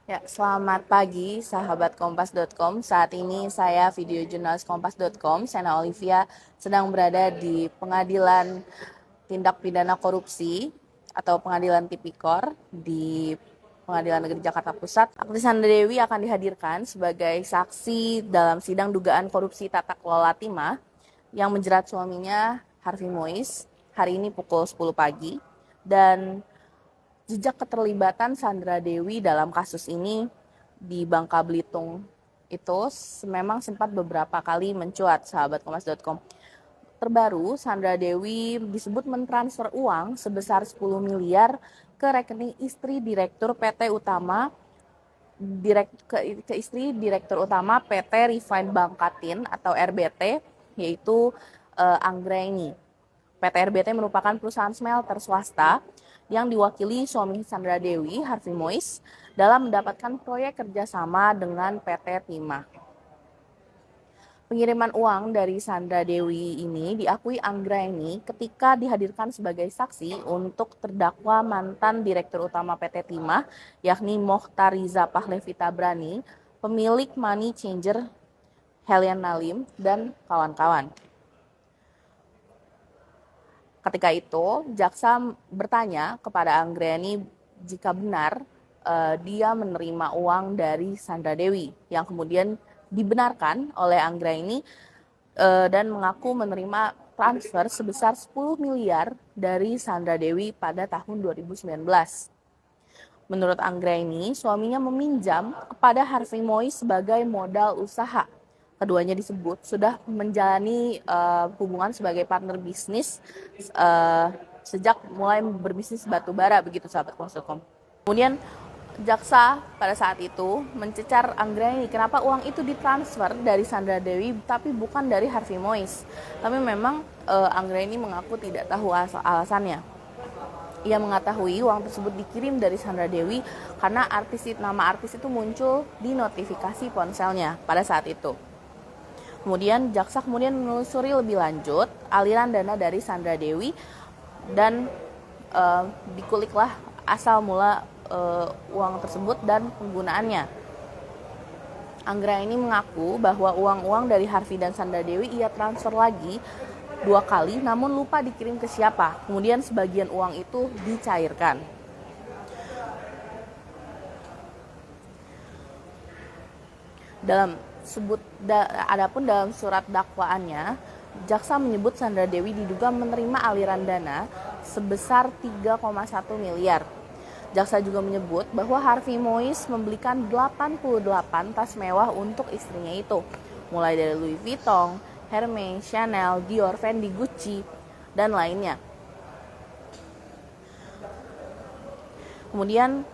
Ya, selamat pagi sahabat kompas.com. Saat ini saya video jurnalis kompas.com, Sena Olivia, sedang berada di Pengadilan Tindak Pidana Korupsi atau Pengadilan Tipikor di Pengadilan Negeri Jakarta Pusat. Aktris Sandra Dewi akan dihadirkan sebagai saksi dalam sidang dugaan korupsi tata kelola timah yang menjerat suaminya Harvey Mois hari ini pukul 10 pagi. Dan jejak keterlibatan Sandra Dewi dalam kasus ini di Bangka Belitung itu memang sempat beberapa kali mencuat, sahabat kompas.com. Terbaru, Sandra Dewi disebut mentransfer uang sebesar 10 miliar ke rekening istri Direktur PT Utama ke istri Direktur Utama PT Refine Bangkatin atau RBT, yaitu Anggraini. PT RBT merupakan perusahaan smelter swasta yang diwakili suami Sandra Dewi, Harvey Mois, dalam mendapatkan proyek kerjasama dengan PT Timah. Pengiriman uang dari Sandra Dewi ini diakui Anggraini ketika dihadirkan sebagai saksi untuk terdakwa mantan Direktur Utama PT Timah, yakni Mokhtar Riza Pahlevi Tabrani, pemilik Money Changer Helian Nalim, dan kawan-kawan. Ketika itu, jaksa bertanya kepada Anggraini jika benar dia menerima uang dari Sandra Dewi, yang kemudian dibenarkan oleh Anggraini dan mengaku menerima transfer sebesar 10 miliar dari Sandra Dewi pada tahun 2019. Menurut Anggraini, suaminya meminjam kepada Harvey Mois sebagai modal usaha. Keduanya disebut sudah menjalani hubungan sebagai partner bisnis sejak mulai berbisnis batu bara, begitu sahabat kompas.com. Kemudian jaksa pada saat itu mencecar Anggraini kenapa uang itu ditransfer dari Sandra Dewi tapi bukan dari Harvey Mois. Tapi memang Anggraini mengaku tidak tahu alasannya. Ia mengetahui uang tersebut dikirim dari Sandra Dewi karena nama artis itu muncul di notifikasi ponselnya pada saat itu. Kemudian jaksa menelusuri lebih lanjut aliran dana dari Sandra Dewi dan dikuliklah asal mula uang tersebut dan penggunaannya. Anggraini mengaku bahwa uang-uang dari Harvey dan Sandra Dewi ia transfer lagi 2 kali namun lupa dikirim ke siapa. Kemudian sebagian uang itu dicairkan. Adapun dalam surat dakwaannya, jaksa menyebut Sandra Dewi diduga menerima aliran dana sebesar 3,1 miliar. Jaksa juga menyebut bahwa Harvey Mois membelikan 88 tas mewah untuk istrinya itu, mulai dari Louis Vuitton, Hermes, Chanel, Dior, Fendi, Gucci, dan lainnya. Kemudian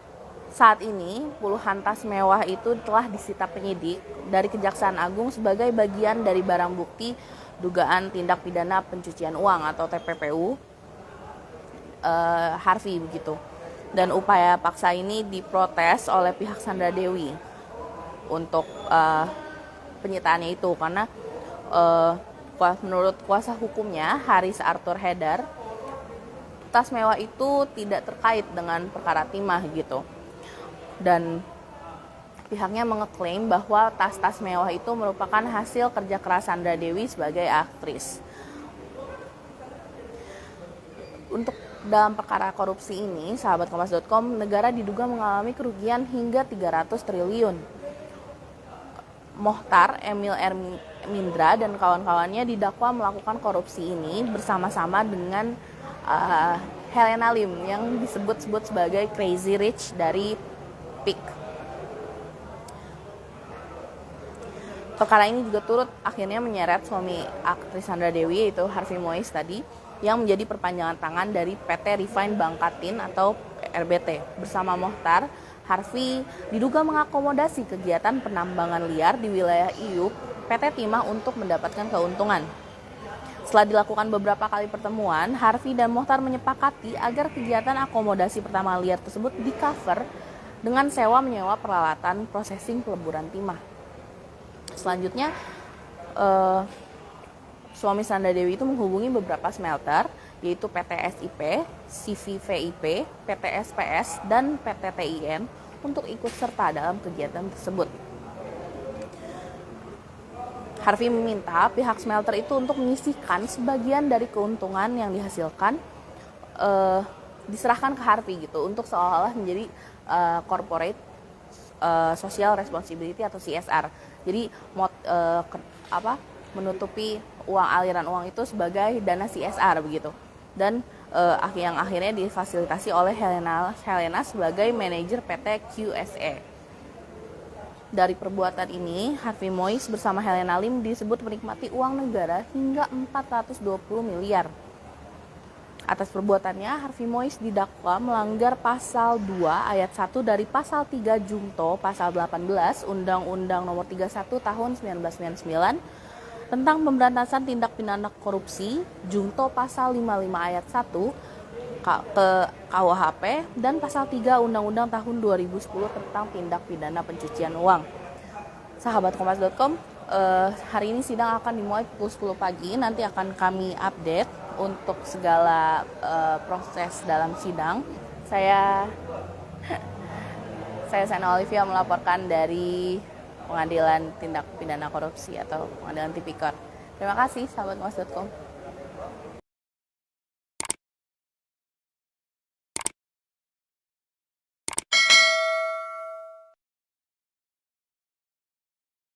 saat ini puluhan tas mewah itu telah disita penyidik dari Kejaksaan Agung sebagai bagian dari barang bukti dugaan tindak pidana pencucian uang atau TPPU Harvey begitu. Dan upaya paksa ini diprotes oleh pihak Sandra Dewi untuk penyitaannya itu karena menurut kuasa hukumnya Haris Arthur Haidar, tas mewah itu tidak terkait dengan perkara timah gitu. Dan pihaknya mengeklaim bahwa tas-tas mewah itu merupakan hasil kerja keras Sandra Dewi sebagai aktris. Untuk dalam perkara korupsi ini, sahabat kompas.com, negara diduga mengalami kerugian hingga 300 triliun. Mokhtar Emil Mindra dan kawan-kawannya didakwa melakukan korupsi ini bersama-sama dengan Helena Lim yang disebut-sebut sebagai Crazy Rich dari PIK. Perkara ini juga turut akhirnya menyeret suami aktris Sandra Dewi, yaitu Harvey Mois tadi, yang menjadi perpanjangan tangan dari PT Refine Bangkatin atau RBT. Bersama Mokhtar, Harvey diduga mengakomodasi kegiatan penambangan liar di wilayah IUP PT Timah untuk mendapatkan keuntungan. Setelah dilakukan beberapa kali pertemuan, Harvey dan Mokhtar menyepakati agar kegiatan akomodasi pertambangan liar tersebut di-cover dengan sewa menyewa peralatan processing peleburan timah. Selanjutnya, suami Sandra Dewi itu menghubungi beberapa smelter, yaitu PT SIP, CVVIP, PT SPS, dan PT TIN untuk ikut serta dalam kegiatan tersebut. Harvey meminta pihak smelter itu untuk menyisihkan sebagian dari keuntungan yang dihasilkan diserahkan ke Harvey gitu, untuk seolah-olah menjadi corporate social responsibility atau CSR. Jadi menutupi aliran uang itu sebagai dana CSR begitu. Dan yang akhirnya difasilitasi oleh Helena sebagai manajer PT QSE. Dari perbuatan ini, Harvey Moise bersama Helena Lim disebut menikmati uang negara hingga 420 miliar. Atas perbuatannya, Harvey Moise didakwa melanggar pasal 2 ayat 1 dari pasal 3 Jungto pasal 18 Undang-Undang Nomor 31 Tahun 1999 tentang pemberantasan tindak pidana korupsi, Jungto pasal 55 ayat 1 ke KUHP, dan pasal 3 Undang-Undang tahun 2010 tentang tindak pidana pencucian uang. Sahabat Kompas.com, hari ini sidang akan dimulai pukul 10 pagi. Nanti akan kami update untuk segala proses dalam sidang. Saya Sena Olivia melaporkan dari Pengadilan Tindak Pidana Korupsi atau Pengadilan Tipikor. Terima kasih sahabat Kompas.com.